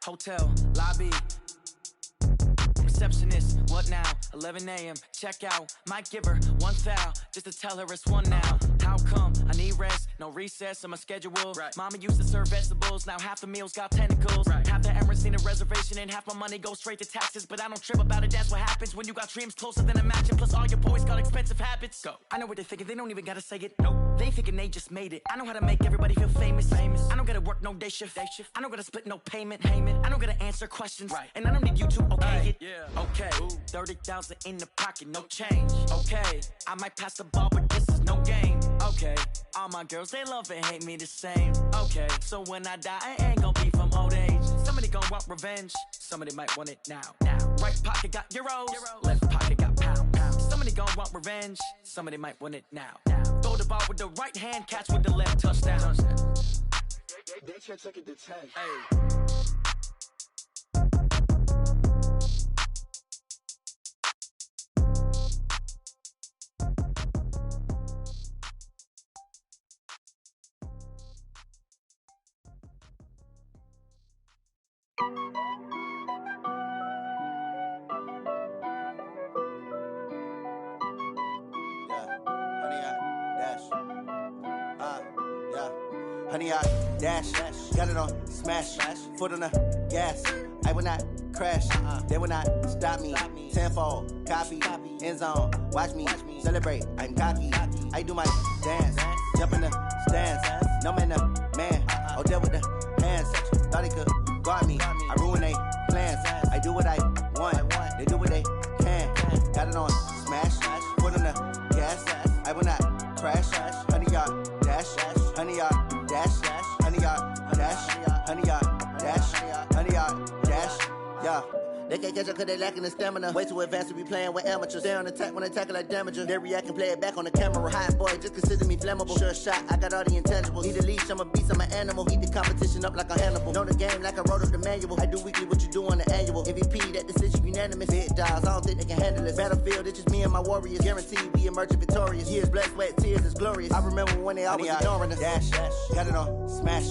hotel, lobby. Receptionist, what now? 11 a.m. Check out. Might give her one foul just to tell her it's one now. How come? I need rest, no recess on my schedule. Right. Mama used to serve vegetables, now half the meals got tentacles. Right. Half the Emirates need a reservation and half my money goes straight to taxes. But I don't trip about it, that's what happens when you got dreams closer than a mansion. Plus all your boys got expensive habits. Go. I know what they're thinking, they don't even gotta say it. Nope. They thinking they just made it. I know how to make everybody feel famous. I don't gotta work no day shift. I don't gotta split no payment. I don't gotta answer questions. Right. And I don't need you to okay it. Yeah. Okay. 30,000 in the pocket, no change. Okay. I might pass the ball, but this is no game. Okay. All my girls, they love and hate me the same. Okay. So when I die, I ain't gonna be from old age. Somebody gon' want revenge. Somebody might want it now. Right pocket got euros. Left pocket got pound. Somebody gon' want revenge. Somebody might want it now. Throw the ball with the right hand, catch with the left, touchdown. They can't take it to 10. Hey. Honey, I dash, got it on smash, foot on the gas. I will not crash, they will not stop me. Tenfold, copy, end zone, watch me celebrate. I'm cocky, I do my dance, jump in the stands. No man, man, oh there with the hands. Thought he could guard me, I ruin they plans. I do what I want, they do what they can. Got it on smash, foot on the gas. I will not crash, honey, y'all dash, honey, y'all dash, honey, y'all dash, honey, y'all dash, honey, y'all dash, yeah. They can't catch up cause they lacking the stamina. Way too advanced to be playing with amateurs. They on attack when they tackle like damager. They react and play it back on the camera. Hot boy, just consider me flammable. Sure shot, I got all the intangibles. Need a leash, I'm a beast, I'm an animal. Eat the competition up like a Hannibal. Know the game like I wrote up the manual. I do weekly what you do on the annual. MVP, that decision unanimous. Big dogs, I don't think they can handle it. Battlefield, it's just me and my warriors. Guaranteed we emerge victorious. Years, blood, sweat, tears, it's glorious. I remember when they always ignoring us. Dash, got it on smash,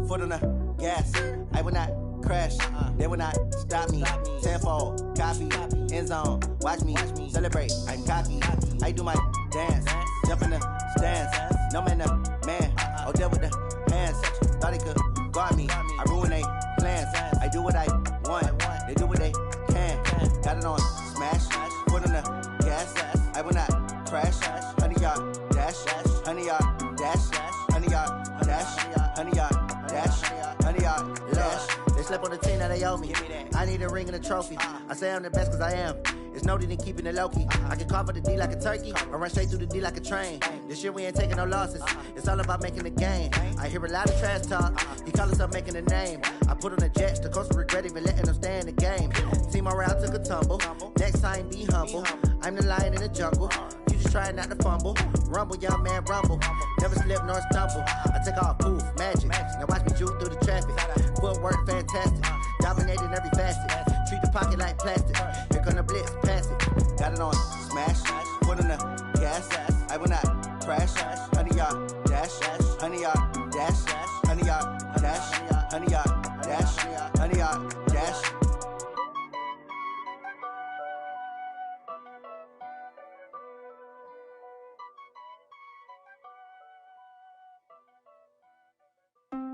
foot on the gas. I will not crash, they will not stop me. Tenfold, copy, end zone, watch me celebrate. I'm cocky, I do my dance, jump in the stands. No man, man, oh there with the hands. Thought he could guard me, I ruin they plans. I do what I want, they do what they can. Got it on smash, foot on the gas. I will not crash, honey, y'all dash, honey, y'all dash, honey, y'all dash, honey, y'all dash, honey, y'all dash. They slept on the team that they owe me. I need a ring and a trophy. I say I'm the best cause I am. It's no need in keeping it low-key. I can carve up the D like a turkey or run straight through the D like a train. This year we ain't taking no losses. It's all about making the game. I hear a lot of trash talk. He call himself making a name. I put on the Jets. The coach will regret even letting them stay in the game. Team morale took a tumble. Next time be humble. I'm the lion in the jungle. You just try not to fumble. Rumble, young man, rumble. Never slip nor stumble. I take off, poof, magic. Now watch me juke through the traffic. Footwork fantastic. Dominating every facet. Treat the pocket like plastic. Here come the blitz, pass it. Got it on smash. Foot on the gas. I will not crash. Honey, y'all dash. Honey, y'all dash. Honey, y'all dash. Honey, y'all dash. Honey, y'all dash.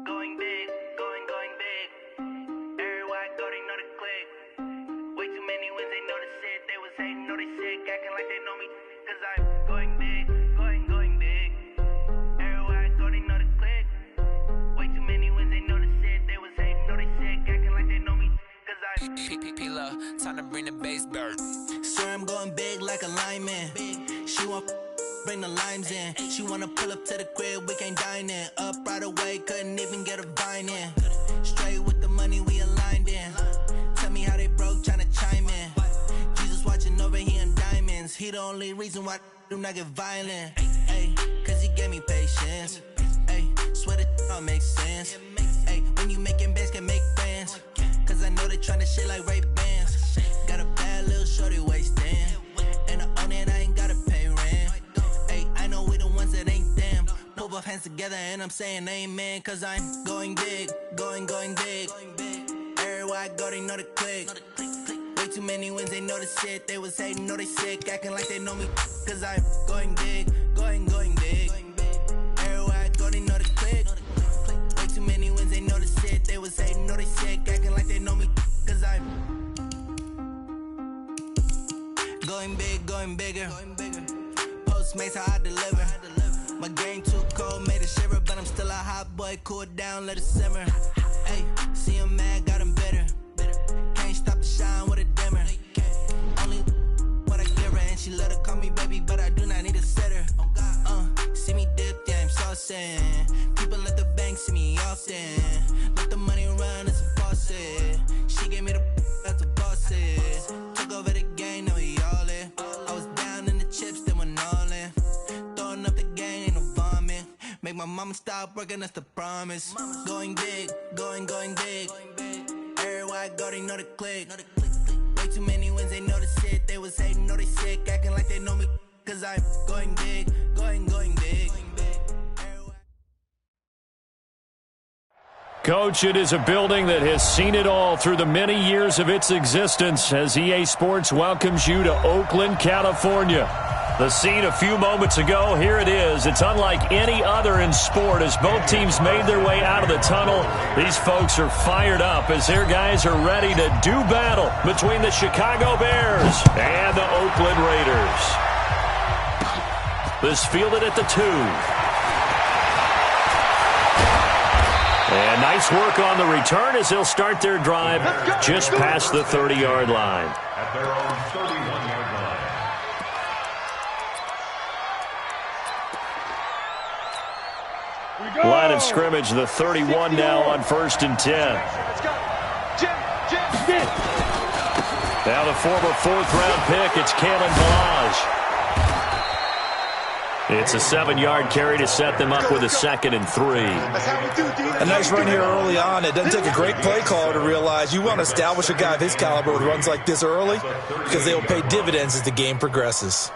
Going big, going big. Everywhere I go, they know the click. Way too many wins, they know the shit. They was hating, know they sick, acting like they know me. Cause I'm going big, going big. Everywhere I go, they know the click. Way too many wins, they know the shit. They was hating, know they sick, acting like they know me. Cause I'm P-P-P-Lo, time to bring the bass bird. Swear I'm going big like a lineman. She want bring the limes in. She wanna pull up to the crib, we can't dine in. Up right away, couldn't even get a vine in. Straight with the money we aligned in. Tell me how they broke, tryna chime in. Jesus watching over here in diamonds. He the only reason why do not get violent. Ay, cause he gave me patience. Ay, swear that all makes sense. Ay, when you making bands, can make friends. Cause I know they tryna shit like Ray-Bans. Got a bad little shorty wasting. And I own it, I ain't gotta pay rent. Ay, I know we the ones that ain't them. Pull both hands together and I'm saying amen. Cause I'm going big, going big. Everywhere Everywhere I go, they know the click. Way too many wins, they know the shit. They was hating, know they sick, acting like they know me. Cause I'm going big, going big. Everywhere I go, they know the click. Way too many wins, they know the shit. They was hating, know they sick, acting like they know me. Cause I'm going big, going bigger. Postmates, how I deliver. My game too cold, made a shiver, but I'm still a hot boy. Cool it down, let it simmer. Hey, see him mad, got him bitter. Can't stop the shine with a dimmer. Only what I give her, and she let her call me baby, but I do not need a sitter. See me dip, yeah, I'm saucing. People at the bank see me often. Let the money run, it's a faucet. She gave me the that's a bosses. Took over the game, now we all in. I was down in the chips, then went all in. Throwing up the game, ain't no vomit. Make my mama stop working, that's the promise. Going big, going big. Everywhere I go, they know the click. Way too many wins, they know the shit. They was hating, know they sick, acting like they know me. Cause I'm going big, going big. Coach, it is a building that has seen it all through the many years of its existence as EA Sports welcomes you to Oakland, California. The scene a few moments ago, here it is. It's unlike any other in sport as both teams made their way out of the tunnel. These folks are fired up as their guys are ready to do battle between the Chicago Bears and the Oakland Raiders. This fielded at the 2. And nice work on the return as they'll start their drive just past the 30-yard line. At their own 31-yard line. Line of scrimmage, the 31 now on 1st and 10. Now the former 4th-round pick, it's Kalen Balazs. It's a 7-yard carry to set them up with a 2nd and 3. A nice run here early on. It doesn't take a great play caller to realize you want to establish a guy of his caliber with runs like this early because they will pay dividends as the game progresses.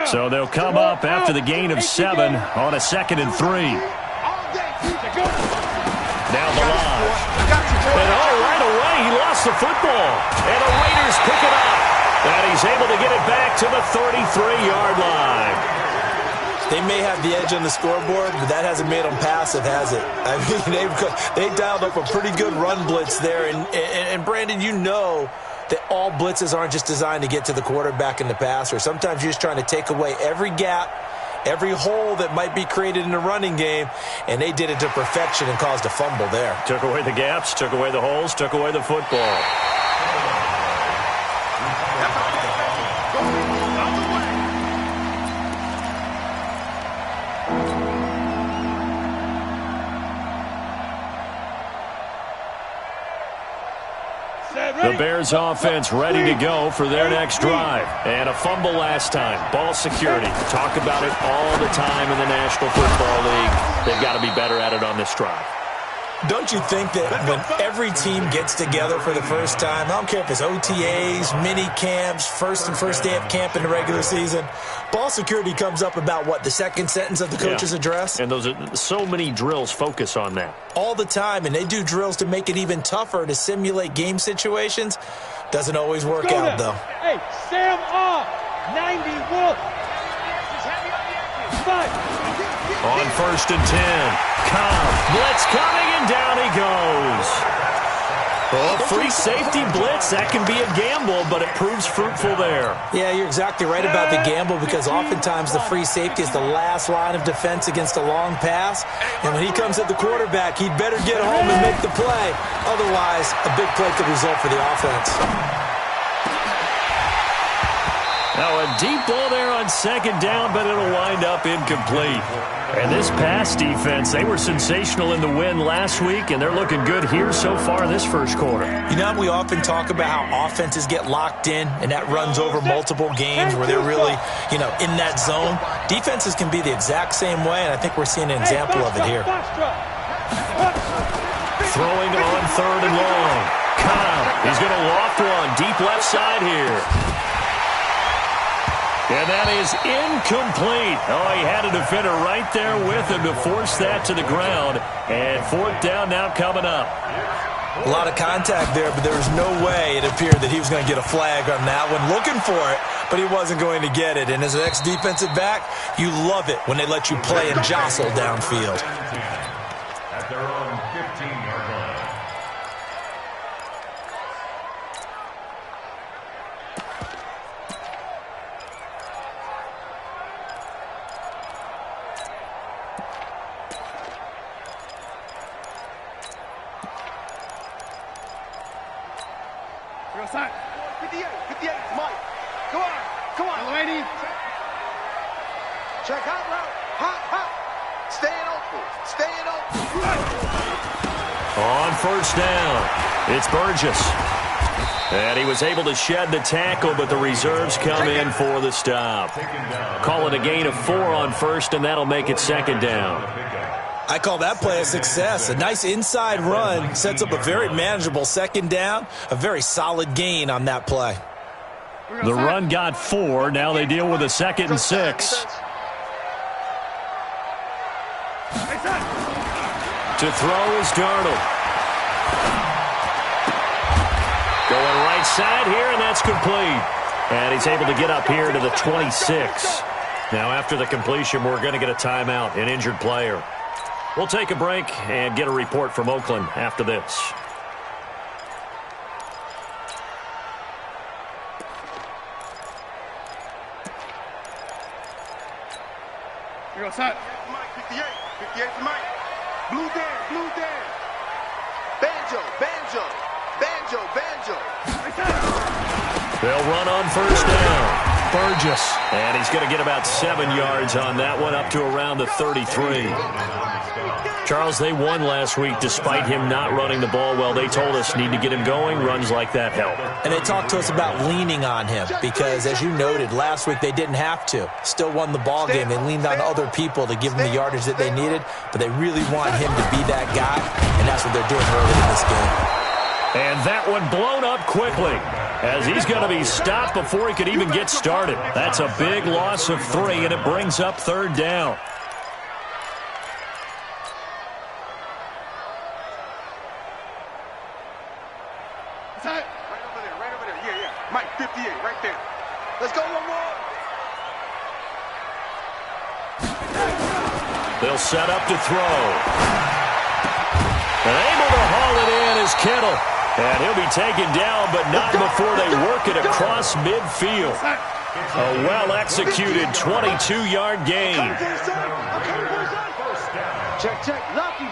So they'll come up after the gain of 7 on a 2nd and 3. Now Balazs. And right away, he lost the football. And the Raiders pick it up. And he's able to get it back to the 33-yard line. They may have the edge on the scoreboard, but that hasn't made them passive, has it? I mean, they dialed up a pretty good run blitz there. And Brandon, you know that all blitzes aren't just designed to get to the quarterback and the passer. Sometimes you're just trying to take away every gap, every hole that might be created in the running game, and they did it to perfection and caused a fumble there. Took away the gaps, took away the holes, took away the football. The Bears offense ready to go for their next drive. And a fumble last time. Ball security. Talk about it all the time in the National Football League. They've got to be better at it on this drive. Don't you think that when every team gets together for the first time, I don't care if it's OTAs, mini camps, first day of camp in the regular season, ball security comes up about what, the second sentence of the coach's address? And those are so many drills focus on that. All the time, and they do drills to make it even tougher to simulate game situations. Doesn't always work out, though. Hey, Sam off. 90 Wolf. On 1st and 10. Cobb. Blitz coming, and down he goes. Well, free safety blitz, that can be a gamble, but it proves fruitful there. Yeah, you're exactly right about the gamble because oftentimes the free safety is the last line of defense against a long pass. And when he comes at the quarterback, he'd better get home and make the play. Otherwise, a big play could result for the offense. Now a deep ball there on 2nd down, but it'll wind up incomplete. And this pass defense, they were sensational in the win last week, and they're looking good here so far this first quarter. You know, we often talk about how offenses get locked in, and that runs over multiple games where they're really, in that zone. Defenses can be the exact same way, and I think we're seeing an example of it here. Throwing on 3rd and long. Cobb, he's going to loft one deep left side here. And that is incomplete. Oh, he had a defender right there with him to force that to the ground. And fourth down now coming up. A lot of contact there, but there was no way it appeared that he was going to get a flag on that one. Looking for it, but he wasn't going to get it. And as an ex-defensive back, you love it when they let you play and jostle downfield. At their own 15-yard line. Outside. 58, Mike. Come on, lady. Check hot route. Hot. Staying open. On first down, it's Burgess. And he was able to shed the tackle, but the reserves come in for the stop. Call it a gain of 4 on first, and that'll make it second down. I call that play a success. A nice inside run sets up a very manageable second down. A very solid gain on that play. The run got 4. Now they deal with a 2nd and 6. To throw is Darnold. Going right side here, and that's complete. And he's able to get up here to the 26. Now after the completion, we're going to get a timeout, an injured player. We'll take a break and get a report from Oakland after this. Here goes Mike, 58 to Mike. Blue Dan. Banjo. They'll run on first down. Burgess. And he's going to get about 7 yards on that one, up to around the 33. Charles, they won last week despite him not running the ball well. They told us need to get him going. Runs like that help. And they talked to us about leaning on him because, as you noted, last week they didn't have to. Still won the ball game. They leaned on other people to give them the yardage that they needed, but they really want him to be that guy, and that's what they're doing early in this game. And that one blown up quickly as he's going to be stopped before he could even get started. That's a big loss of 3, and it brings up third down. Right over there. Yeah. Mike, 58, right there. Let's go one more. They'll set up to throw. And able to haul it in is Kittle. And he'll be taken down, but not before they work it across midfield. A well-executed 22-yard gain. Check. Lucky.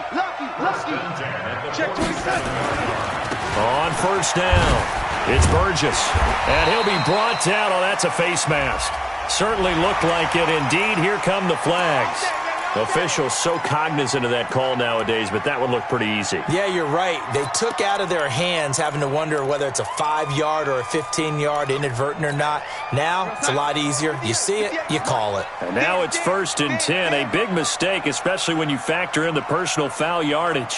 Check 27. On first down, it's Burgess. And he'll be brought down. Oh, that's a face mask. Certainly looked like it. Indeed, here come the flags. Officials so cognizant of that call nowadays, but that one looked pretty easy. Yeah, you're right. They took out of their hands having to wonder whether it's a 5-yard or a 15-yard inadvertent or not. Now, it's a lot easier. You see it, you call it. And now it's 1st and 10. A big mistake, especially when you factor in the personal foul yardage.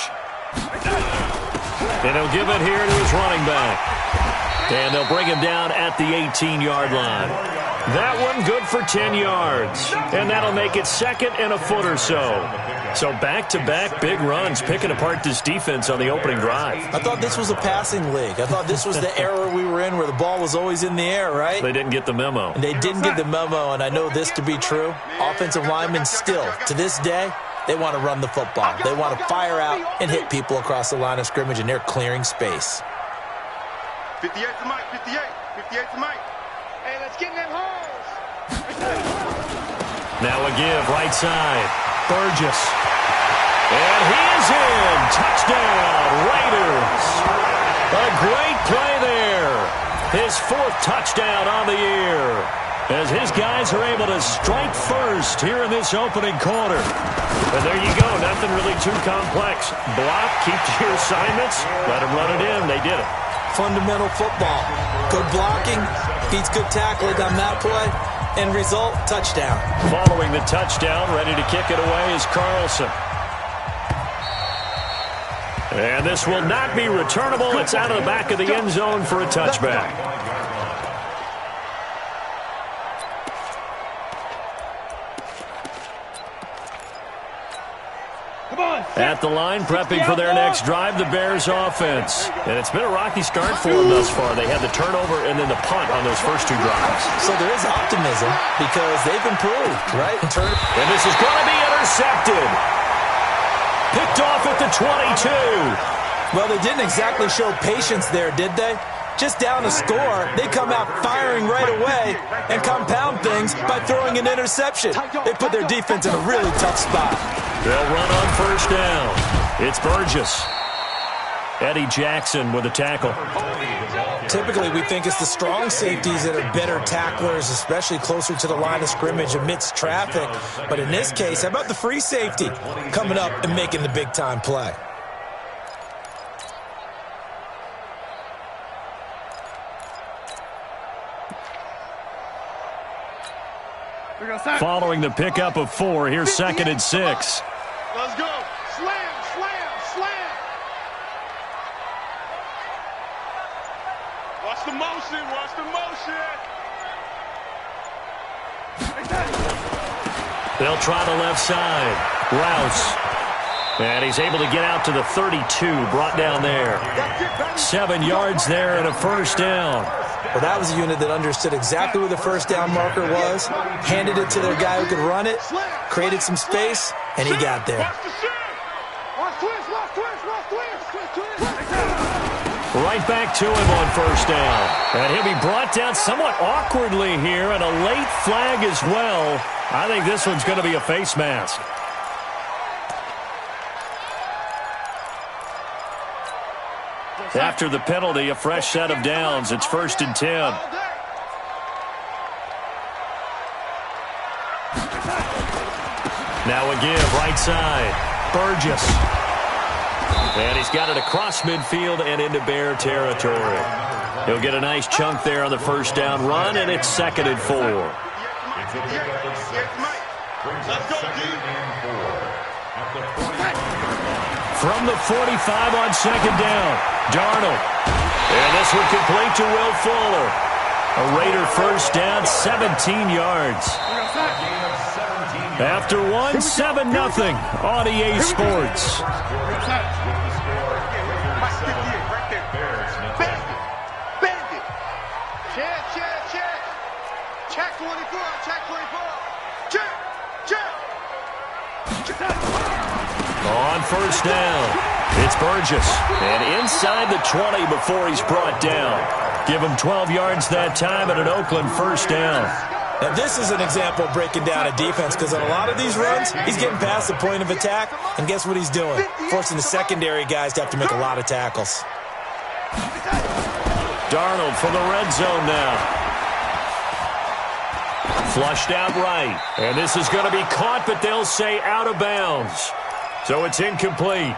And he'll give it here to his running back. And they'll bring him down at the 18-yard line. That one good for 10 yards. And that'll make it 2nd and a foot or so. So back-to-back big runs, picking apart this defense on the opening drive. I thought this was a passing league. I thought this was the era we were in where the ball was always in the air, right? They didn't get the memo. And they didn't get the memo, and I know this to be true. Offensive linemen still, to this day, they want to run the football. They want to fire out and hit people across the line of scrimmage, and they're clearing space. 58 to Mike. 58 to Mike. Hey, let's get in them holes. Now a give, right side. Burgess. And he is in. Touchdown, Raiders. A great play there. His 4th touchdown on the year. As his guys are able to strike first here in this opening quarter. And there you go. Nothing really too complex. Block, keep to your assignments. Let them run it in. They did it. Fundamental football. Good blocking beats good tackling on that play. End result, touchdown. Following the touchdown, ready to kick it away is Carlson. And this will not be returnable. It's out of the back of the end zone for a touchback. At the line, prepping for their next drive, the Bears offense. And it's been a rocky start for them thus far. They had the turnover and then the punt on those first 2 drives. So there is optimism because they've improved, right? And this is going to be intercepted. Picked off at the 22. Well, they didn't exactly show patience there, did they? Just down a score, they come out firing right away and compound things by throwing an interception. They put their defense in a really tough spot. They'll run on first down. It's Burgess. Eddie Jackson with a tackle. Typically, we think it's the strong safeties that are better tacklers, especially closer to the line of scrimmage amidst traffic. But in this case, how about the free safety coming up and making the big-time play? Following the pickup of 4, here's 2nd and 6. Let's go. Slam, slam, slam. Watch the motion, watch the motion. They'll try the left side. Rouse. And he's able to get out to the 32, brought down there. 7 yards there and a first down. Well, that was a unit that understood exactly where the first down marker was, handed it to their guy who could run it, created some space, and he got there. Right back to him on first down. And he'll be brought down somewhat awkwardly here, and a late flag as well. I think this one's going to be a face mask. After the penalty, a fresh set of downs. It's 1st and 10. Now a give, right side. Burgess. And he's got it across midfield and into Bear territory. He'll get a nice chunk there on the first down run, and it's 2nd and 4. From the 45 on 2nd down, Darnold. And this one complete to Will Fuller. A Raider first down, 17 yards. After 1, 7-0 on EA Sports. Check 24, check 24. Check. On first down, it's Burgess. And inside the 20 before he's brought down. Give him 12 yards that time and an Oakland first down. Now, this is an example of breaking down a defense because on a lot of these runs, he's getting past the point of attack, and guess what he's doing? Forcing the secondary guys to have to make a lot of tackles. Darnold from the red zone now. Flushed out right. And this is going to be caught, but they'll say out of bounds. So it's incomplete.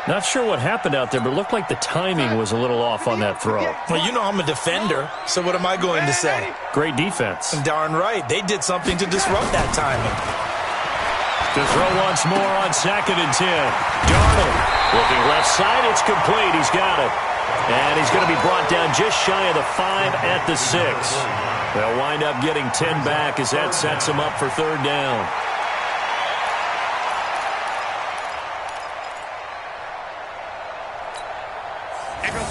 Not sure what happened out there, but it looked like the timing was a little off on that throw. Well, you know I'm a defender, so what am I going to say? Great defense. Darn right. They did something to disrupt that timing. To throw once more on 2nd and 10. Darnold looking left side. It's complete. He's got it. And he's going to be brought down just shy of the 5 at the 6. They'll wind up getting 10 back as that sets them up for 3rd down.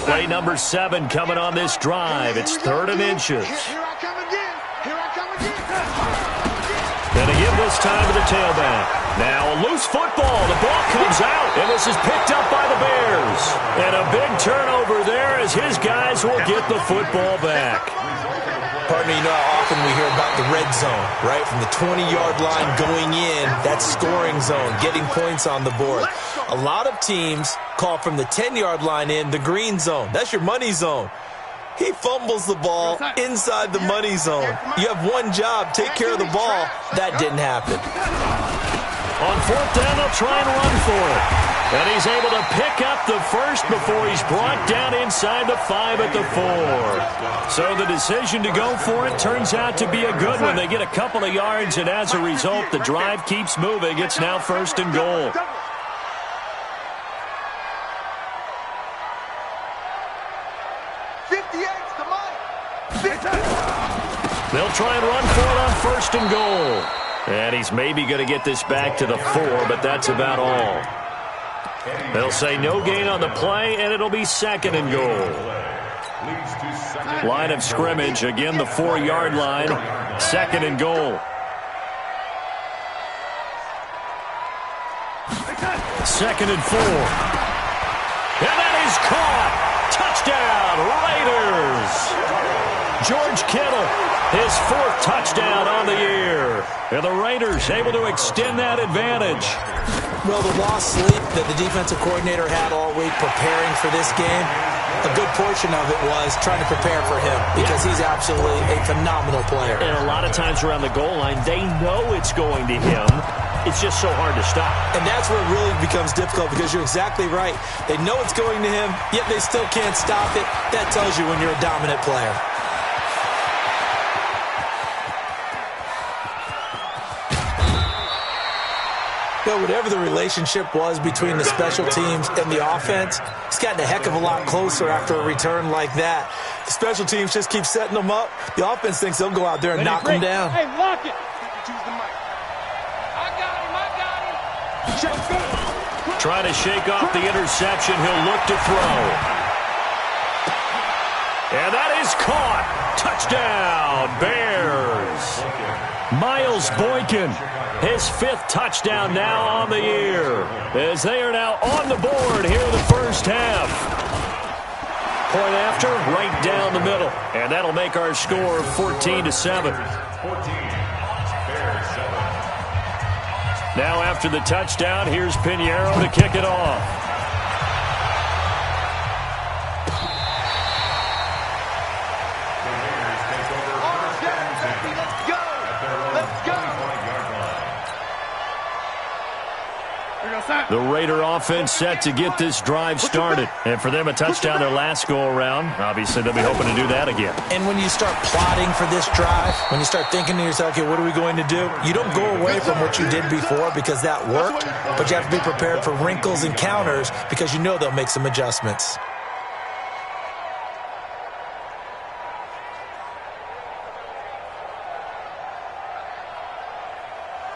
Play number 7 coming on this drive. It's 3rd and inches. Here I come again. And a give this time to the tailback. Now a loose football. The ball comes out, and this is picked up by the Bears. And a big turnover there as his guys will get the football back. Partner, you know how often we hear about the red zone, right? From the 20-yard line going in, that scoring zone, getting points on the board. A lot of teams call from the 10-yard line in the green zone. That's your money zone. He fumbles the ball inside the money zone. You have one job, take care of the ball. That didn't happen. On 4th down, they'll try and run for it. And he's able to pick up the first before he's brought down inside the 5 at the 4. So the decision to go for it turns out to be a good one. They get a couple of yards, and as a result, the drive keeps moving. It's now 1st and goal. They'll try and run for it on 1st and goal. And he's maybe going to get this back to the 4, but that's about all. They'll say no gain on the play, and it'll be second and goal. Line of scrimmage, again the 4-yard line, second and goal. Second and 4. And that is caught. Touchdown, Raiders. George Kittle, his 4th touchdown on the year. And the Raiders able to extend that advantage. Well, the lost sleep that the defensive coordinator had all week preparing for this game, a good portion of it was trying to prepare for him because he's absolutely a phenomenal player. And a lot of times around the goal line, they know it's going to him. It's just so hard to stop. And that's where it really becomes difficult because you're exactly right. They know it's going to him, yet they still can't stop it. That tells you when you're a dominant player. Well, whatever the relationship was between the special teams and the offense, it's gotten a heck of a lot closer after a return like that. The special teams just keep setting them up. The offense thinks they'll go out there and knock them down. Hey, lock it. Trying to shake off the interception. He'll look to throw. And that is caught. Touchdown, Bears. Miles Boykin, his 5th touchdown now on the year, as they are now on the board here in the first half. Point after, right down the middle. And that'll make our score 14-7. Now after the touchdown, here's Pinheiro to kick it off. The Raider offense set to get this drive started. And for them, a touchdown their last go-around. Obviously, they'll be hoping to do that again. And when you start plotting for this drive, when you start thinking to yourself, okay, what are we going to do? You don't go away from what you did before because that worked, but you have to be prepared for wrinkles and counters because you know they'll make some adjustments.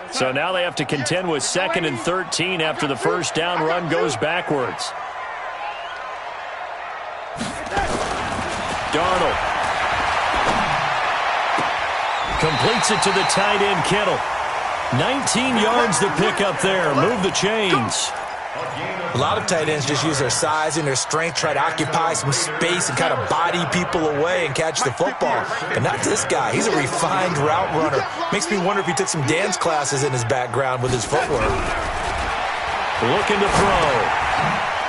So now they have to contend with 2nd and 13 after the first down run goes backwards. Darnold completes it to the tight end, Kittle. 19 yards to pick up there. Move the chains. A lot of tight ends just use their size and their strength, try to occupy some space and kind of body people away and catch the football. But not this guy. He's a refined route runner. Makes me wonder if he took some dance classes in his background with his footwork. Looking to throw.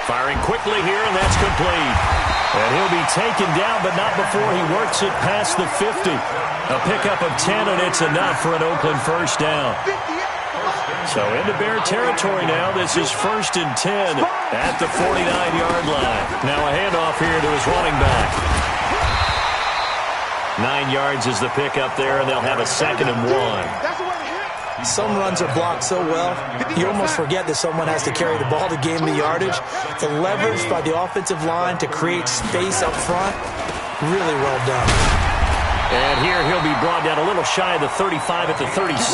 Firing quickly here, and that's complete. And he'll be taken down, but not before he works it past the 50. A pickup of 10, and it's enough for an Oakland first down. So into Bear territory now. This is 1st and 10 at the 49-yard line. Now a handoff here to his running back. 9 yards is the pickup there, and they'll have a 2nd and 1. Some runs are blocked so well, you almost forget that someone has to carry the ball to gain the yardage. The leverage by the offensive line to create space up front, really well done. And here he'll be brought down a little shy of the 35 at the 36.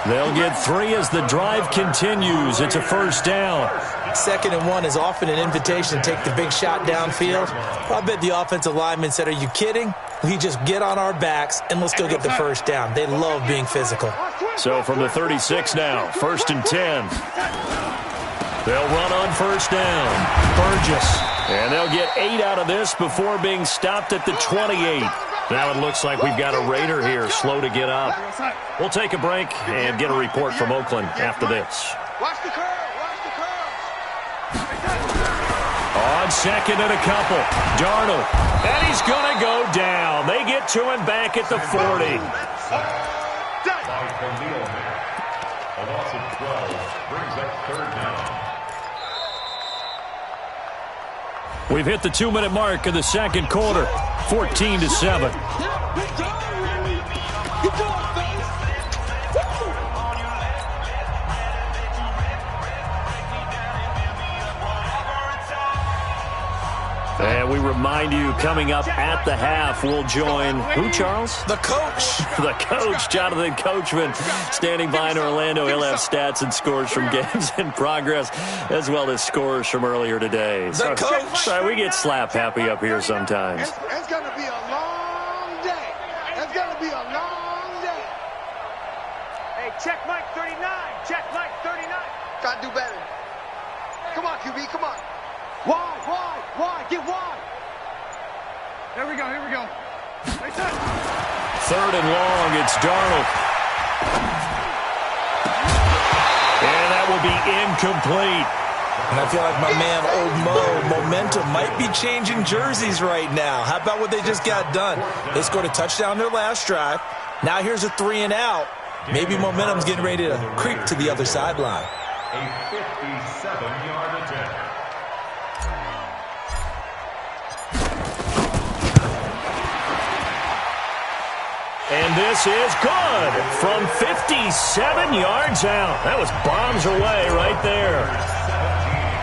They'll get 3 as the drive continues. It's a first down. 2nd and 1 is often an invitation to take the big shot downfield. I bet the offensive lineman said, are you kidding? We just get on our backs and let's go get the first down. They love being physical. So from the 36 now, 1st and 10. They'll run on first down. Burgess. And they'll get 8 out of this before being stopped at the 28. Now it looks like we've got a Raider here, slow to get up. We'll take a break and get a report from Oakland after this. Watch the curve. On 2nd and a couple, Darnold. And he's going to go down. They get to him back at the 40. A loss of 12 brings up 3rd down. We've hit the 2-minute mark of the second quarter, 14-7. And we remind you, coming up at the half, we'll join who, Charles? The coach. The coach, Jonathan Coachman, standing by in Orlando. He'll have stats and scores from games in progress, as well as scores from earlier today. The coach. Sorry, we get slap happy up here sometimes. It's going to be a long day. It's going to be a long day. Hey, check Mike 39. Check Mike 39. Got to do better. Come on, QB, come on. Wide, get wide. Here we go. Third and long, it's Darnold. And that will be incomplete. And I feel like my man, Old Mo, momentum might be changing jerseys right now. How about what they just got done? They scored a touchdown their last drive. Now here's a 3 and out. Maybe momentum's getting ready to creep to the other sideline. A 57-yard attempt. And this is good from 57 yards out. That was bombs away right there.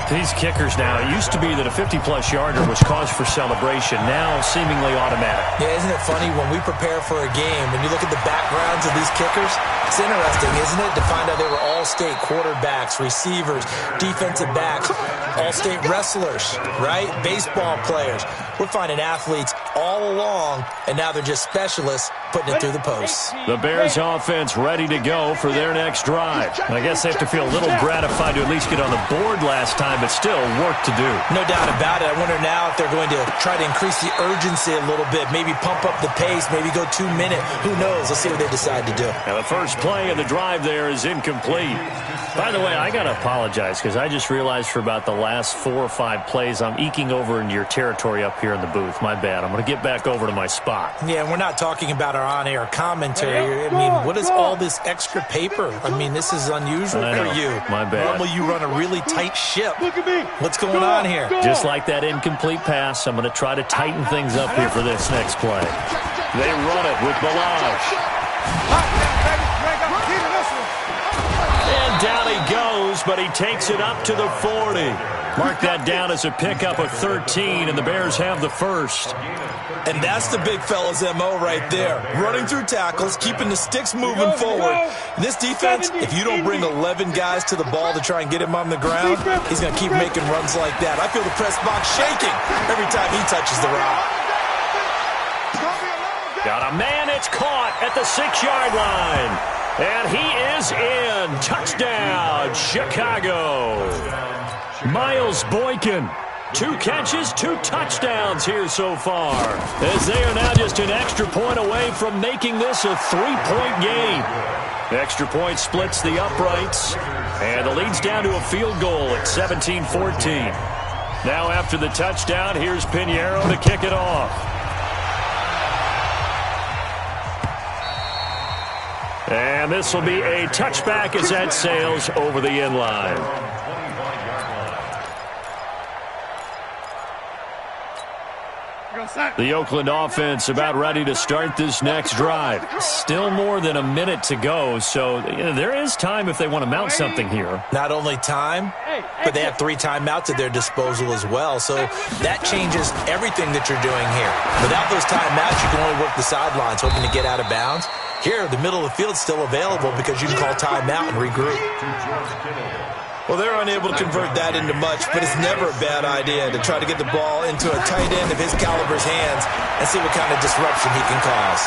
These kickers now, it used to be that a 50-plus yarder was cause for celebration. Now seemingly automatic. Yeah, isn't it funny when we prepare for a game, when you look at the backgrounds of these kickers, it's interesting, isn't it, to find out they were all-state quarterbacks, receivers, defensive backs, all-state wrestlers, right? Baseball players. We're finding athletes all along, and now they're just specialists putting it through the posts. The Bears offense ready to go for their next drive. I guess they have to feel a little gratified to at least get on the board last time, but still work to do. No doubt about it. I wonder now if they're going to try to increase the urgency a little bit, maybe pump up the pace, maybe go 2 minute. Who knows? Let's see what they decide to do. Now the first play of the drive there is incomplete. By the way, I got to apologize because I just realized for about the last 4 or 5 plays, I'm eking over into your territory up here in the booth. My bad. I'm going to get back over to my spot. Yeah, and we're not talking about our on-air commentary. I mean, what is all this extra paper? I mean, this is unusual for you. My bad. Normally you run a really tight ship. Look at me. What's going on here? Just like that incomplete pass, I'm going to try to tighten things up here for this next play. They run it with Balazs. And down he goes, but he takes it up to the 40. Mark that down as a pickup of 13, and the Bears have the first. And that's the big fella's MO right there. Running through tackles, keeping the sticks moving forward. This defense, if you don't bring 11 guys to the ball to try and get him on the ground, he's going to keep making runs like that. I feel the press box shaking every time he touches the rock. Got a man, it's caught at the 6-yard line. And he is in. Touchdown, Chicago. Miles Boykin. 2 catches, 2 touchdowns here so far, as they are now just an extra point away from making this a 3-point game. The extra point splits the uprights, and the lead's down to a field goal at 17-14. Now after the touchdown, here's Pinheiro to kick it off. And this will be a touchback as that sails over the end line. The Oakland offense about ready to start this next drive. Still more than a minute to go, so there is time if they want to mount something here. Not only time, but they have 3 timeouts at their disposal as well, so that changes everything that you're doing here. Without those timeouts, you can only work the sidelines, hoping to get out of bounds. Here, the middle of the field's still available because you can call timeout and regroup. Well, they're unable to convert that into much, but it's never a bad idea to try to get the ball into a tight end of his caliber's hands and see what kind of disruption he can cause.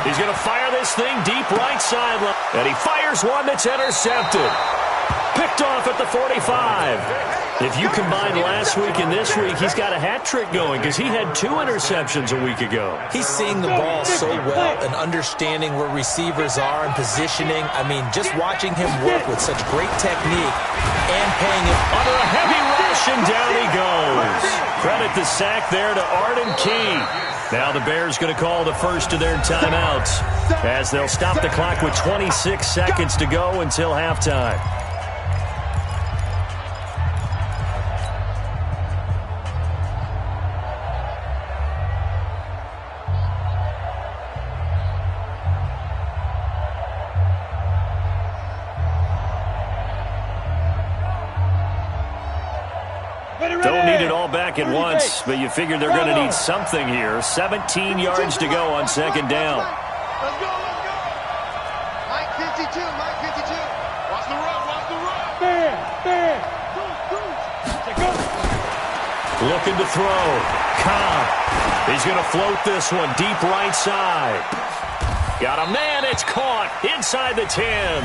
He's going to fire this thing deep right sideline, and he fires one that's intercepted. Picked off at the 45. If you combine last week and this week, he's got a hat trick going because he had 2 interceptions a week ago. He's seeing the ball so well and understanding where receivers are and positioning. I mean, just watching him work with such great technique and paying him under a heavy rush, and down he goes. Credit the sack there to Arden Key. Now the Bears going to call the first of their timeouts as they'll stop the clock with 26 seconds to go until halftime. Don't need it all back at once, but you figure they're going to need something here. 17 yards to go on second down. Let's go. Mike 52. Watch the run. Looking to throw. Cobb. He's going to float this one deep right side. Got a man. It's caught inside the 10.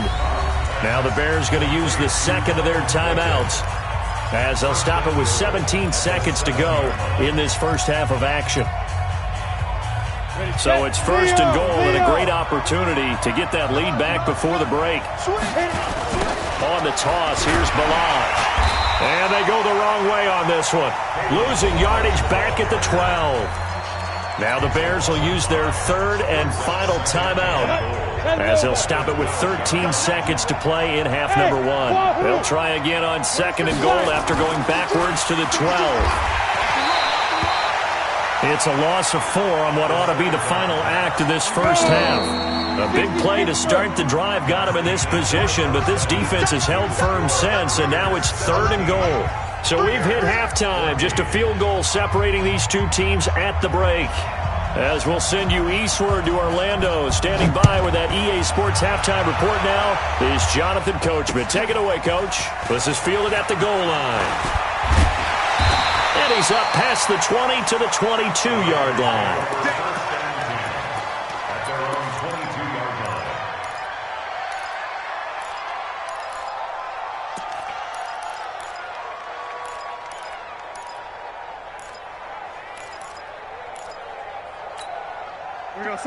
Now the Bears going to use the second of their timeouts, as they'll stop it with 17 seconds to go in this first half of action. So it's first and goal and a great opportunity to get that lead back before the break. On the toss, here's Balaj. And they go the wrong way on this one. Losing yardage back at the 12. Now the Bears will use their third and final timeout, as they'll stop it with 13 seconds to play in half number 1. They'll try again on second and goal after going backwards to the 12. It's a loss of 4 on what ought to be the final act of this first half. A big play to start the drive got him in this position, but this defense has held firm since, and now it's third and goal. So we've hit halftime, just a field goal separating these two teams at the break. As we'll send you eastward to Orlando. Standing by with that EA Sports halftime report now is Jonathan Coachman. Take it away, Coach. This is fielded at the goal line. And he's up past the 20 to the 22-yard line.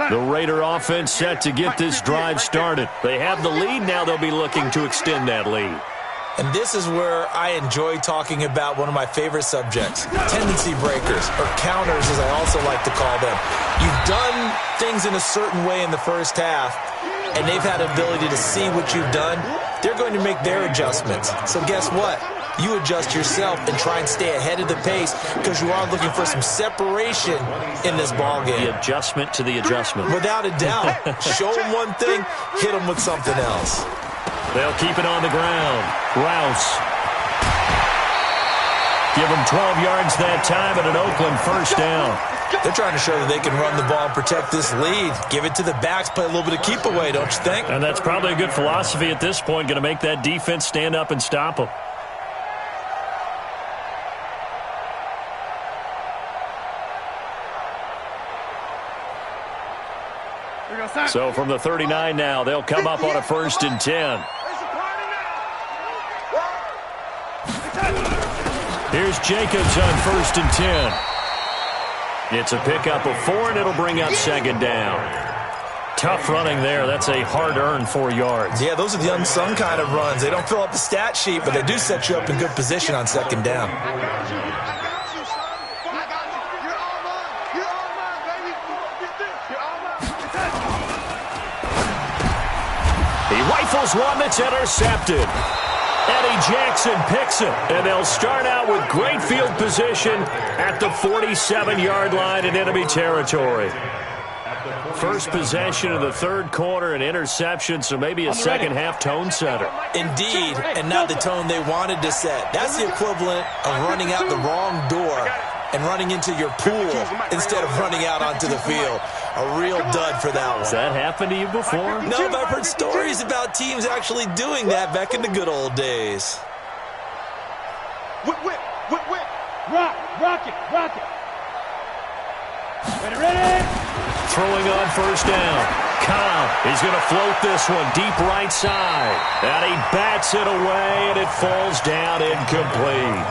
The Raider offense set to get this drive started. They have the lead. Now they'll be looking to extend that lead. And this is where I enjoy talking about one of my favorite subjects, tendency breakers, or counters as I also like to call them. You've done things in a certain way in the first half, and they've had the ability to see what you've done. They're going to make their adjustments. So guess what? You adjust yourself and try and stay ahead of the pace, because you are looking for some separation in this ballgame. The adjustment to the adjustment. Without a doubt. Show them one thing, hit them with something else. They'll keep it on the ground. Rouse. Give them 12 yards that time at an Oakland first down. They're trying to show that they can run the ball and protect this lead. Give it to the backs, play a little bit of keep away, don't you think? And that's probably a good philosophy at this point, going to make that defense stand up and stop them. So from the 39 now, they'll come up on a 1st and 10. Here's Jacobs on 1st and 10. It's a pickup of 4, and it'll bring up second down. Tough running there. That's a hard-earned 4 yards. Yeah, those are the unsung kind of runs. They don't fill up the stat sheet, but they do set you up in good position on second down. He rifles one that's intercepted. Eddie Jackson picks it, and they'll start out with great field position at the 47-yard line in enemy territory. First possession of the third quarter, an interception, so maybe a second-half tone setter. Indeed, and not the tone they wanted to set. That's the equivalent of running out the wrong door and running into your pool instead of running out onto the field. A real dud for that one. Has that happened to you before? No, but I've heard stories about teams actually doing that back in the good old days. Whip. Rock it. Ready. Throwing on first down. Cobb, he's going to float this one deep right side. And he bats it away, and it falls down incomplete.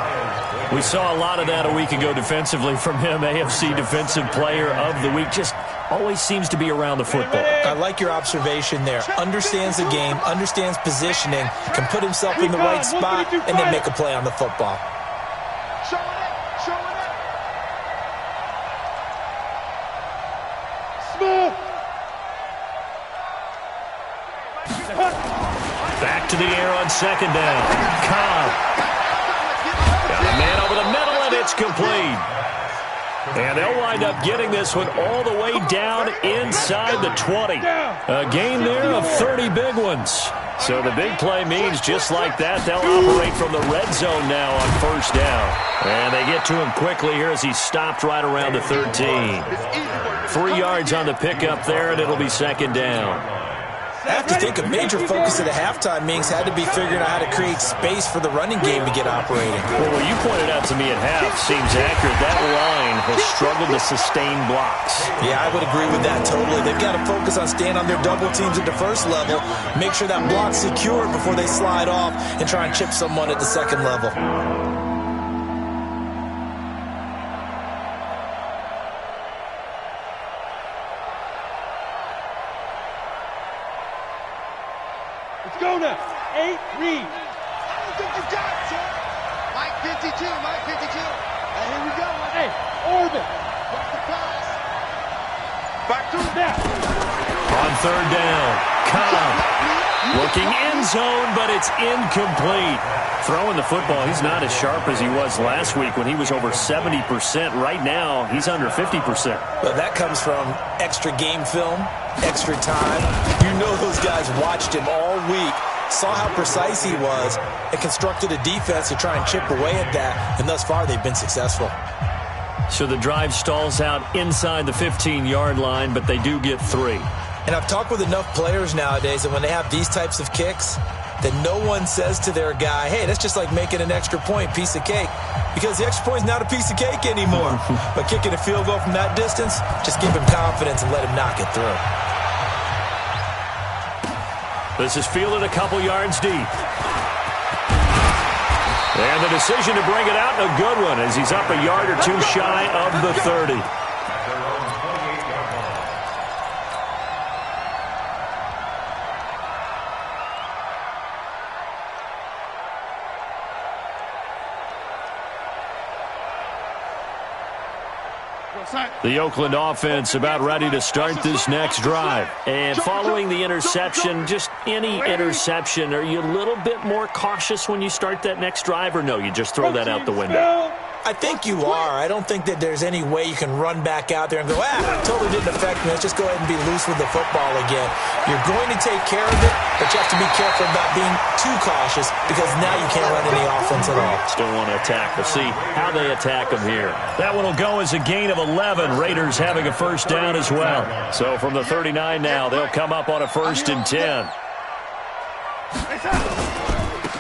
We saw a lot of that a week ago defensively from him. AFC Defensive Player of the Week. Just always seems to be around the football. I like your observation there. Understands the game, understands positioning, can put himself in the right spot, and then make a play on the football. Show it. Smooth. Back to the air on second down. Cobb. Got a man over the middle, and it's complete. And they'll wind up getting this one all the way down inside the 20. A gain there of 30 big ones. So the big play means just like that, they'll operate from the red zone now on first down. And they get to him quickly here as he's stopped right around the 13. 3 yards on the pickup there, and it'll be second down. I have to think a major focus of the halftime meetings had to be figuring out how to create space for the running game to get operating. Well, what you pointed out to me at half seems accurate. That line has struggled to sustain blocks. Yeah, I would agree with that totally. They've got to focus on staying on their double teams at the first level, make sure that block's secure before they slide off and try and chip someone at the second level. Go now. 8, read. Mike 52, Mike 52. And here we go. Hey, orbit. Watch the pass. Back to now. On third down, Cobb looking end zone, but it's incomplete. Throwing the football, he's not as sharp as he was last week when he was over 70%. Right now, he's under 50%. Well, that comes from extra game film, extra time. You know those guys watched him all week, saw how precise he was, and constructed a defense to try and chip away at that, and thus far they've been successful. So the drive stalls out inside the 15-yard line, but they do get 3. And I've talked with enough players nowadays that when they have these types of kicks, that no one says to their guy, hey, that's just like making an extra point, piece of cake. Because the extra point is not a piece of cake anymore. But kicking a field goal from that distance, just give him confidence and let him knock it through. This is fielded a couple yards deep. And the decision to bring it out, a good one, as he's up a yard or two shy of the 30. The Oakland offense about ready to start this next drive. And following the interception, just any interception, are you a little bit more cautious when you start that next drive, or no, you just throw that out the window? I think you are. I don't think that there's any way you can run back out there and go, totally didn't affect me. Let's just go ahead and be loose with the football again. You're going to take care of it, but you have to be careful about being too cautious because now you can't run any offense at all. Still want to attack. We'll see how they attack them here. That one will go as a gain of 11. Raiders having a first down as well. So from the 39 now, they'll come up on a 1st and 10.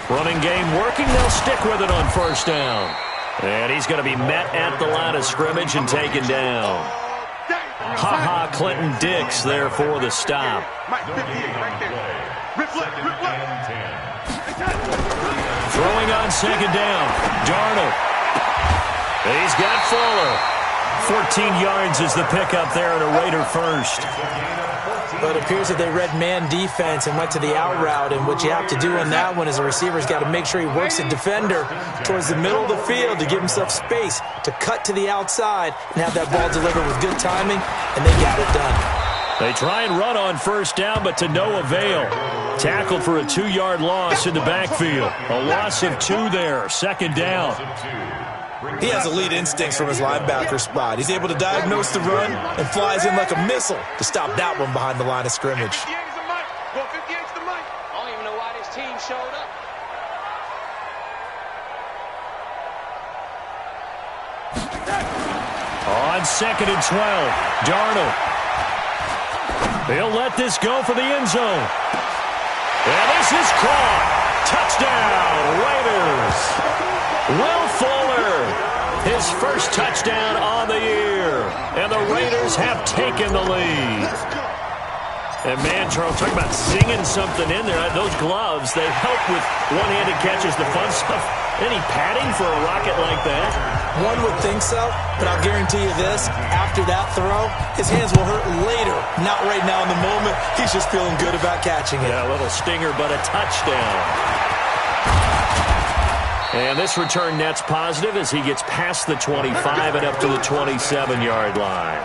Running game working. They'll stick with it on first down. And he's going to be met at the line of scrimmage and taken down. Clinton Dix there for the stop. Throwing on second down. Darnold. He's got Fuller. 14 yards is the pickup there and a Raider first. But it appears that they read man defense and went to the out route, and what you have to do on that one is a receiver's got to make sure he works the defender towards the middle of the field to give himself space to cut to the outside and have that ball delivered with good timing, and they got it done. They try and run on first down, but to no avail. Tackled for a 2-yard loss in the backfield. A loss of 2 there, second down. He has elite instincts from his linebacker spot. He's able to diagnose the run and flies in like a missile to stop that one behind the line of scrimmage. 58's the mic. Go 58's the mic. I don't even know why this team showed up. On 2nd and 12, Darnold. He'll let this go for the end zone. And this is caught. Touchdown, Raiders. Will Fuller, his first touchdown on the year. And the Raiders have taken the lead. And man, Charles, talking about singing something in there. Those gloves, they help with one-handed catches, the fun stuff. Any padding for a rocket like that? One would think so, but I'll guarantee you this. After that throw, his hands will hurt later. Not right now in the moment. He's just feeling good about catching it. Yeah, a little stinger, but a touchdown. And this return net's positive as he gets past the 25 and up to the 27-yard line.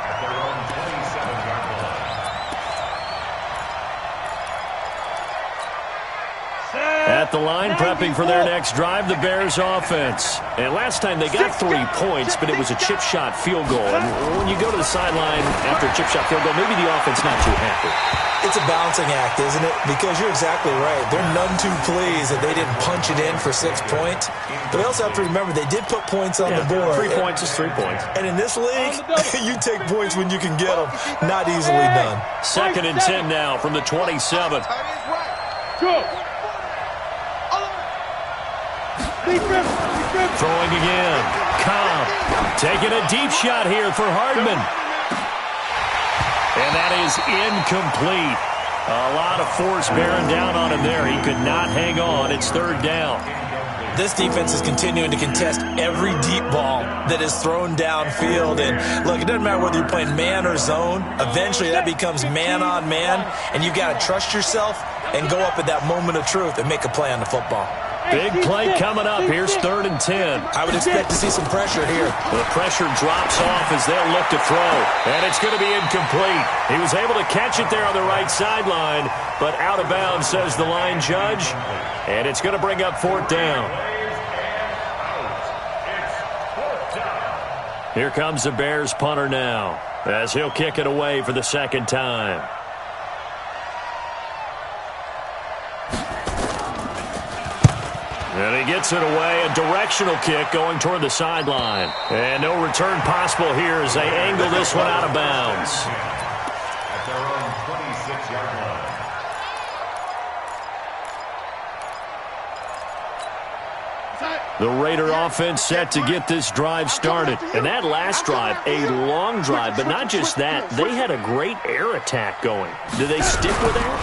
At at the line, prepping for their next drive, the Bears offense. And last time they got 3 points, but it was a chip shot field goal. And when you go to the sideline after a chip shot field goal, maybe the offense not too happy. It's a balancing act, isn't it? Because you're exactly right. They're none too pleased that they didn't punch it in for 6 points. But they also have to remember they did put points on the board. 3 points is 3 points. And in this league, you take points when you can get them. Not easily done. 2nd and 10 now from the 27. Throwing again. Cobb taking a deep shot here for Hardman. And that is incomplete. A lot of force bearing down on him there. He could not hang on. It's 3rd down. This defense is continuing to contest every deep ball that is thrown downfield. And, look, it doesn't matter whether you're playing man or zone. Eventually that becomes man on man, and you've got to trust yourself and go up at that moment of truth and make a play on the football. Big play coming up. Here's 3rd and 10. I would expect to see some pressure here. The pressure drops off as they'll look to throw. And it's going to be incomplete. He was able to catch it there on the right sideline, but out of bounds, says the line judge. And it's going to bring up 4th down. Here comes the Bears punter now, as he'll kick it away for the 2nd time. And he gets it away, a directional kick going toward the sideline. And no return possible here as they angle this one out of bounds. At their own 26-yard line. The Raider offense set to get this drive started. And that last drive, a long drive, but not just that. They had a great air attack going. Do they stick with air?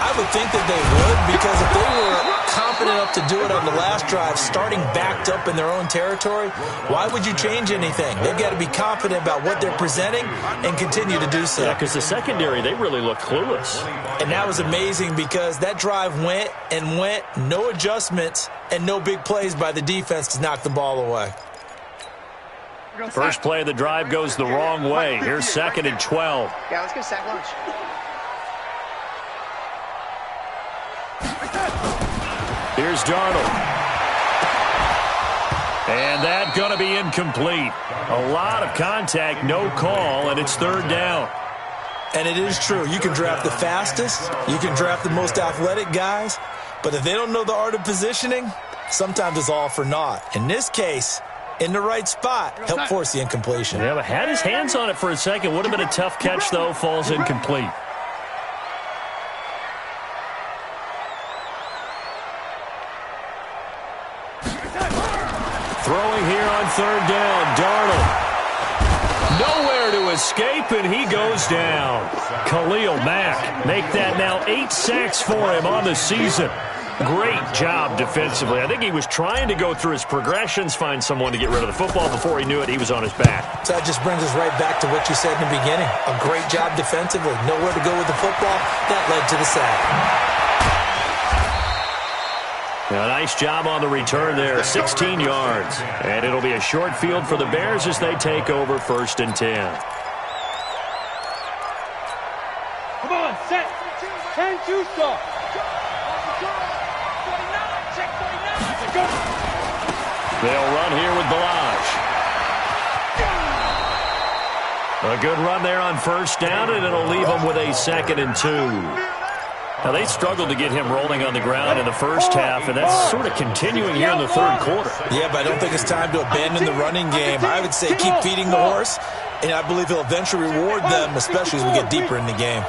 I would think that they would, because if they were confident enough to do it on the last drive, starting backed up in their own territory, why would you change anything? They've got to be confident about what they're presenting and continue to do so. Yeah, because the secondary, they really look clueless. And that was amazing because that drive went and went, no adjustments, and no big plays by the defense to knock the ball away. First play of the drive goes the wrong way. Here's 2nd and 12. Yeah, let's get sack lunch. Here's Darnold. And that's going to be incomplete. A lot of contact, no call, and it's 3rd down. And it is true. You can draft the fastest. You can draft the most athletic guys. But if they don't know the art of positioning, sometimes it's all for naught. In this case, in the right spot, help force the incompletion. Yeah, but had his hands on it for a second. Would have been a tough catch, though. Falls incomplete. Throwing here on 3rd down, Darnold. Nowhere to escape, and he goes down. Khalil Mack make that now 8 sacks for him on the season. Great job defensively. I think he was trying to go through his progressions, find someone to get rid of the football. Before he knew it, he was on his back. So that just brings us right back to what you said in the beginning. A great job defensively. Nowhere to go with the football. That led to the sack. A nice job on the return there, 16 yards. And it'll be a short field for the Bears as they take over 1st and 10. Come on, set. 10-2 stop. They'll run here with Balaj. A good run there on 1st down, and it'll leave them with a 2nd and 2. Now, they struggled to get him rolling on the ground in the first half, and that's sort of continuing here in the 3rd quarter. Yeah, but I don't think it's time to abandon the running game. I would say keep feeding the horse, and I believe he'll eventually reward them, especially as we get deeper in the game.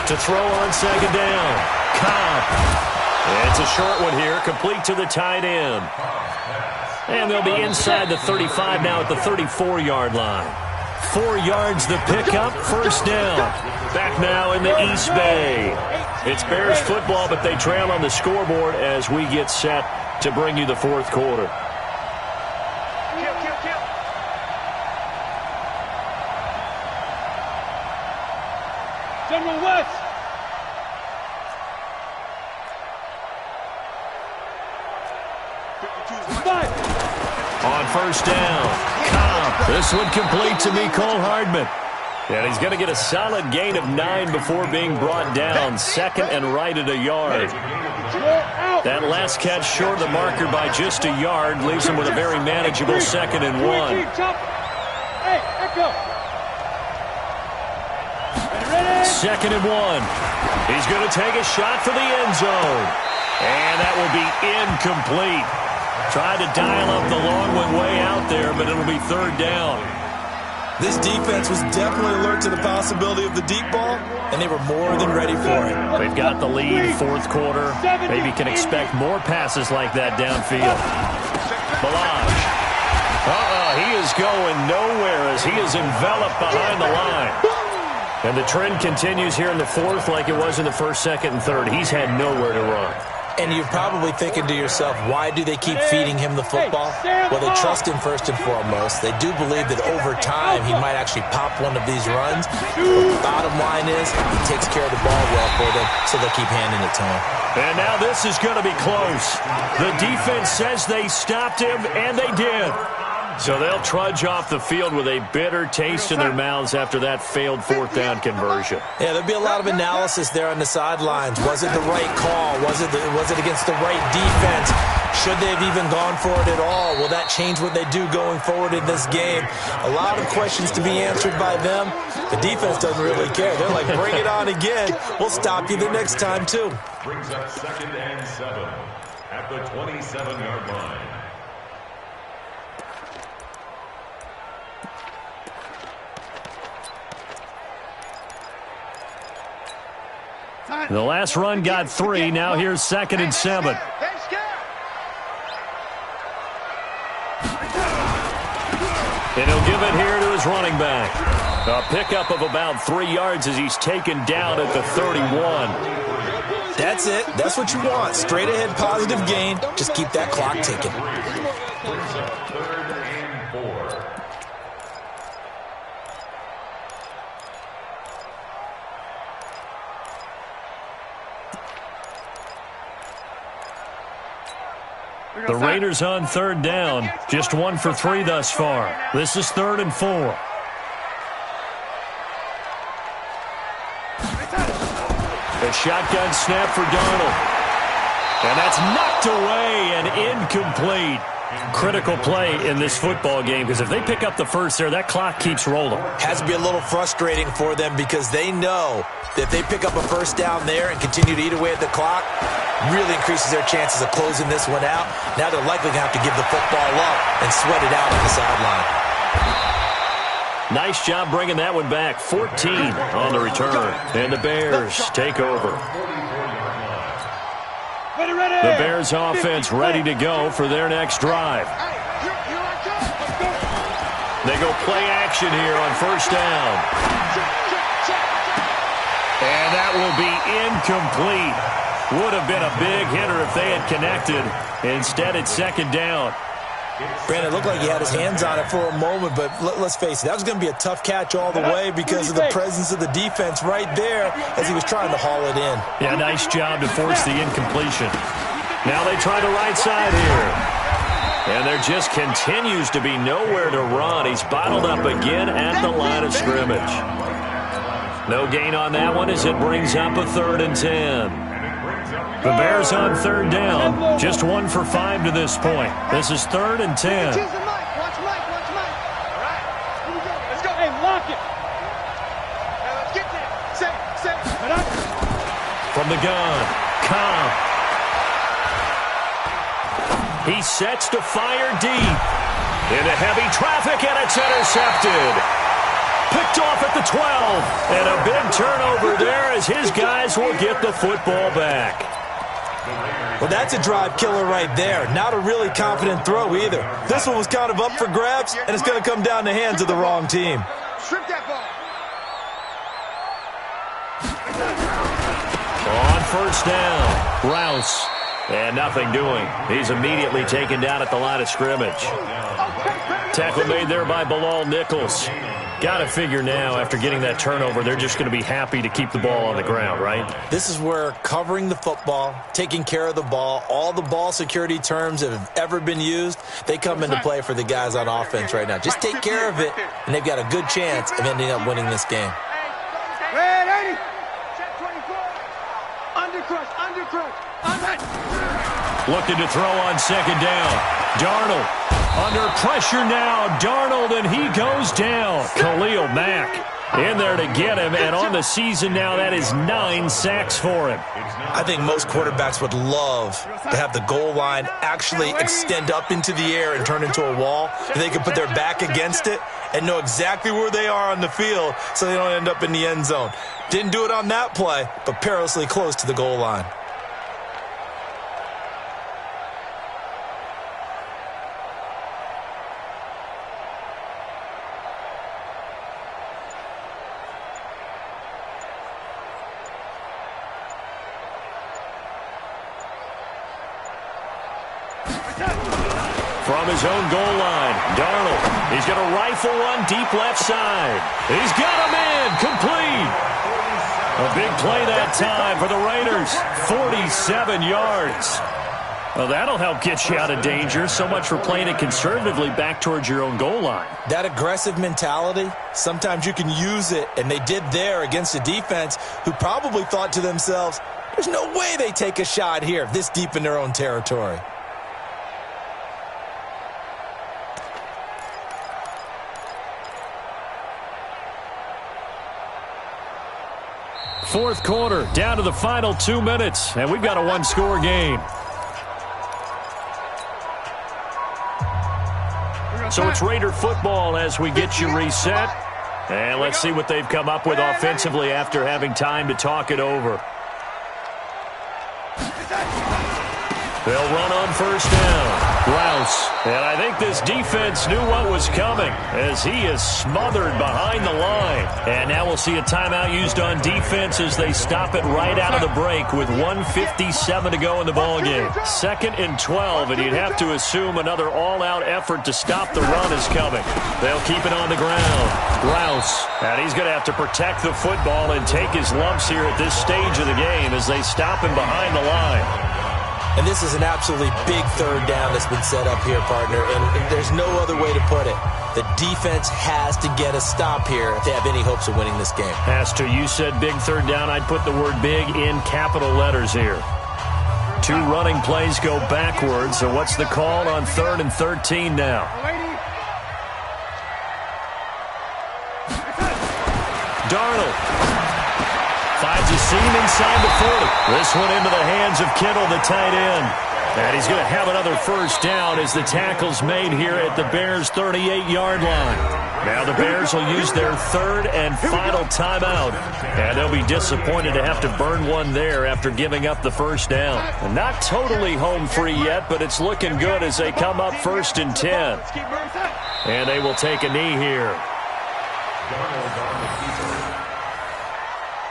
To throw on 2nd down, Cobb. It's a short one here, complete to the tight end. And they'll be inside the 35 now at the 34-yard line. 4 yards the pickup, 1st down. Back now in the East Bay. It's Bears football, but they trail on the scoreboard as we get set to bring you the 4th quarter. General West. On 1st down, Cobb. This one complete to Mecole Hardman. And he's going to get a solid gain of 9 before being brought down. Second and right at a yard. That last catch short of the marker by just a yard leaves him with a very manageable 2nd and 1. Second and 1. He's going to take a shot for the end zone. And that will be incomplete. Tried to dial up the long one way out there, but it'll be 3rd down. This defense was definitely alert to the possibility of the deep ball, and they were more than ready for it. They've got the lead, 4th quarter. Maybe can expect more passes like that downfield. Balaj. He is going nowhere as he is enveloped behind the line. And the trend continues here in the 4th like it was in the 1st, 2nd, and 3rd. He's had nowhere to run. And you're probably thinking to yourself, why do they keep feeding him the football? Well, they trust him first and foremost. They do believe that over time he might actually pop one of these runs. But the bottom line is he takes care of the ball well for them, so they'll keep handing it to him. And now this is going to be close. The defense says they stopped him, and they did. So they'll trudge off the field with a bitter taste in their mouths after that failed 4th down conversion. Yeah, there'll be a lot of analysis there on the sidelines. Was it the right call? Was it against the right defense? Should they have even gone for it at all? Will that change what they do going forward in this game? A lot of questions to be answered by them. The defense doesn't really care. They're like, bring it on again. We'll stop you the next time, too. Brings up 2nd and 7 at the 27-yard line. The last run got 3. Now here's 2nd and 7. And he'll give it here to his running back. A pickup of about 3 yards as he's taken down at the 31. That's it. That's what you want. Straight ahead positive gain. Just keep that clock ticking. Brings up 3rd and 4. The Raiders on 3rd down. Just 1 for 3 thus far. This is 3rd and 4. A shotgun snap for Darnold. And that's knocked away and incomplete. Critical play in this football game because if they pick up the first there, that clock keeps rolling. Has to be a little frustrating for them because they know that if they pick up a 1st down there and continue to eat away at the clock, really increases their chances of closing this one out. Now they're likely going to have to give the football up and sweat it out on the sideline. Nice job bringing that one back. 14 on the return. And the Bears take over. The Bears offense ready to go for their next drive. They go play action here on 1st down. And that will be incomplete. Would have been a big hitter if they had connected. Instead, it's 2nd down. Brandon, it looked like he had his hands on it for a moment, but let's face it, that was going to be a tough catch all the way because of the presence of the defense right there as he was trying to haul it in. Yeah, nice job to force the incompletion. Now they try the right side here. And there just continues to be nowhere to run. He's bottled up again at the line of scrimmage. No gain on that one as it brings up a 3rd and 10. The Bears on 3rd down. Just 1 for 5 to this point. This is 3rd and 10. Watch Mike. All right. Here we go. Let's go. Hey, lock it. Now let's get there. Safe. From the gun, Cobb. He sets to fire deep. Into heavy traffic, and it's intercepted. Picked off at the 12. And a big turnover there as his guys will get the football back. Well, that's a drive killer right there. Not a really confident throw either. This one was kind of up for grabs, and it's going to come down the hands of the wrong team. Strip that ball. On 1st down, Rouse. And nothing doing. He's immediately taken down at the line of scrimmage. Tackle made there by Bilal Nichols. Got to figure now, after getting that turnover, they're just going to be happy to keep the ball on the ground, right? This is where covering the football, taking care of the ball, all the ball security terms that have ever been used, they come into play for the guys on offense right now. Just take care of it, and they've got a good chance of ending up winning this game. Red 80. Check 24. Undercrush, undercrush. Looking to throw on second down. Darnold under pressure now. Darnold, and he goes down. Khalil Mack in there to get him, and on the season now, that is 9 sacks for him. I think most quarterbacks would love to have the goal line actually extend up into the air and turn into a wall. They can put their back against it and know exactly where they are on the field so they don't end up in the end zone. Didn't do it on that play, but perilously close to the goal line. From his own goal line, Darnold. He's going to rifle one deep left side. He's got him in. Complete. A big play that time for the Raiders. 47 yards. Well, that'll help get you out of danger. So much for playing it conservatively back towards your own goal line. That aggressive mentality, sometimes you can use it, and they did there against a defense who probably thought to themselves, there's no way they take a shot here this deep in their own territory. Fourth quarter, down to the final 2 minutes, and we've got a one-score game. So it's Raider football as we get you reset. And let's see what they've come up with offensively after having time to talk it over. They'll run on first down. Rouse. And I think this defense knew what was coming as he is smothered behind the line. And now we'll see a timeout used on defense as they stop it right out of the break with 1:57 to go in the ballgame. 2nd and 12, and you'd have to assume another all-out effort to stop the run is coming. They'll keep it on the ground. Rouse. And he's going to have to protect the football and take his lumps here at this stage of the game as they stop him behind the line. And this is an absolutely big third down that's been set up here, partner, and there's no other way to put it. The defense has to get a stop here if they have any hopes of winning this game. Has to. You said big third down. I'd put the word big in capital letters here. 2 running plays go backwards, so what's the call on 3rd and 13 now? Darnold finds a seam inside the 40. This one into the hands of Kittle, the tight end. And he's going to have another first down as the tackle's made here at the Bears' 38-yard line. Now the Bears will use their 3rd and final timeout. And they'll be disappointed to have to burn one there after giving up the first down. And not totally home free yet, but it's looking good as they come up 1st and 10. And they will take a knee here.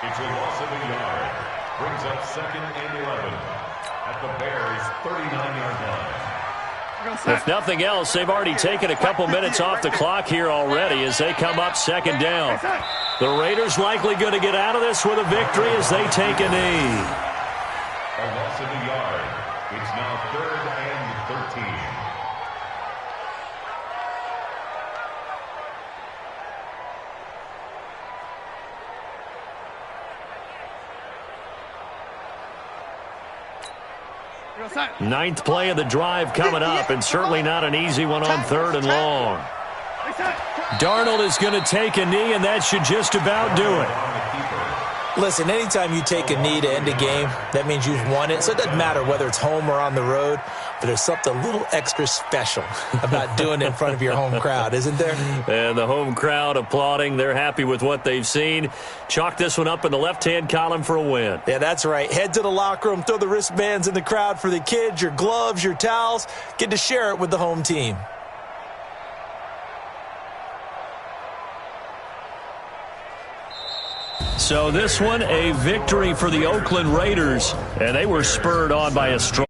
It's a loss of a yard. Brings up 2nd and 11 at the Bears' 39-yard line. If nothing else, they've already taken a couple minutes off the clock here already as they come up 2nd down. The Raiders likely going to get out of this with a victory as they take a knee. A loss of a yard. It's now 3rd and 13. Ninth play of the drive coming up, and certainly not an easy one on 3rd and long. Darnold is going to take a knee, and that should just about do it. Listen, anytime you take a knee to end a game, that means you've won it. So it doesn't matter whether it's home or on the road, but there's something a little extra special about doing it in front of your home crowd, isn't there? And the home crowd applauding. They're happy with what they've seen. Chalk this one up in the left-hand column for a win. Yeah, that's right. Head to the locker room, throw the wristbands in the crowd for the kids, your gloves, your towels. Get to share it with the home team. So this one, a victory for the Oakland Raiders, and they were spurred on by a strong